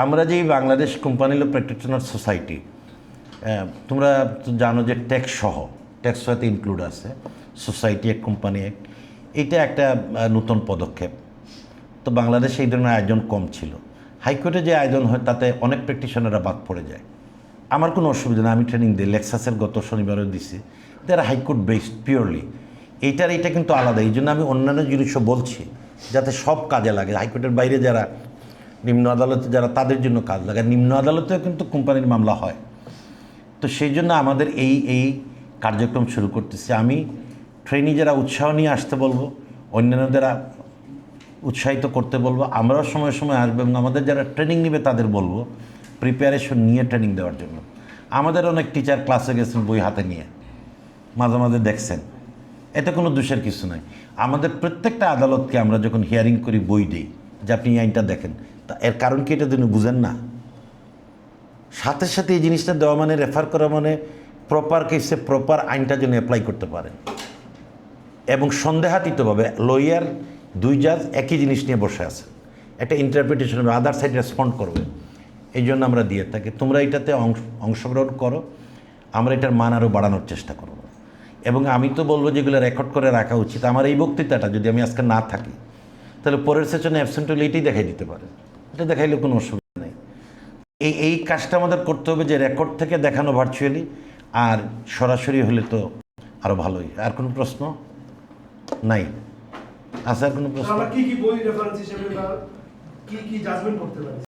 আমরা যে Bangladesh company law practitioner society, তোমরা জানো যে ট্যাক্স সহ, ট্যাক্স হয়তো ইনক্লুড আছে, সোসাইটি এক, কোম্পানি এক, এটা একটা নতুন পদক্ষেপ। তো বাংলাদেশে এই ধরনের আয়োজন কম ছিল। হাইকোর্টে যে আয়োজন হয় তাতে অনেক প্র্যাকটিশনাররা বাদ পড়ে যায়। আমার কোনো অসুবিধা নেই, আমি ট্রেনিং দিই, লেক্সাসের গত শনিবারও দিছি। তারা হাইকোর্ট বেসড পিওরলি, এইটা কিন্তু আলাদা। এই জন্য আমি অন্যান্য জিনিসও বলছি যাতে সব কাজে লাগে। হাইকোর্টের বাইরে যারা, নিম্ন আদালতে যারা, তাদের জন্য কাজ লাগে। নিম্ন আদালতেও কিন্তু কোম্পানির মামলা হয়। তো সেই জন্য আমাদের এই কার্যক্রম শুরু করতেছি। আমি ট্রেনি যারা উৎসাহ নিয়ে আসতে বলবো, অন্যান্যদেরা উৎসাহিত করতে বলবো। আমরাও সময় সময় আসবো এবং আমাদের যারা ট্রেনিং নেবে তাদের বলবো প্রিপারেশন নিয়ে ট্রেনিং দেওয়ার জন্য। আমাদের অনেক টিচার ক্লাসে গেছেন বই হাতে নিয়ে, মাঝে মাঝে দেখছেন, এতে কোনো দোষের কিছু নাই। আমাদের প্রত্যেকটা আদালতকে আমরা যখন হিয়ারিং করি বই দিই যে আপনি এই আইনটা দেখেন, তা এর কারণ কি এটা তিনি বুঝেন না? সাথে সাথে এই জিনিসটা দেওয়া মানে, রেফার করা মানে প্রপার কেসে প্রপার আইনটা যেন অ্যাপ্লাই করতে পারেন। এবং সন্দেহাতীতভাবে লয়ার দুই জাজ একই জিনিস নিয়ে বসে আছে, একটা ইন্টারপ্রিটেশন হবে, আদার সাইড রেসপন্ড করবে। এই জন্য আমরা দিয়ে থাকি। তোমরা এটাতে অংশগ্রহণ করো, আমরা এটার মান আরও বাড়ানোর চেষ্টা করব। এবং আমি তো বলবো যেগুলো রেকর্ড করে রাখা উচিত। আমার এই বক্তৃতাটা যদি আমি আজকে না থাকি, তাহলে পরের সেশনে অ্যাবসেন্ট হলে এটাই দেখাই দিতে পারে। এটা দেখাইলে কোনো অসুবিধা নেই। এই কাজটা আমাদের করতে হবে, যে রেকর্ড থেকে দেখানো ভার্চুয়ালি, আর সরাসরি হলে তো আরও ভালোই। আর কোনো প্রশ্ন নাই? আছে আর কোনো প্রশ্ন? আমরা কি বই রেফারেন্স হিসেবে কি জাজমেন্ট করতে পারি?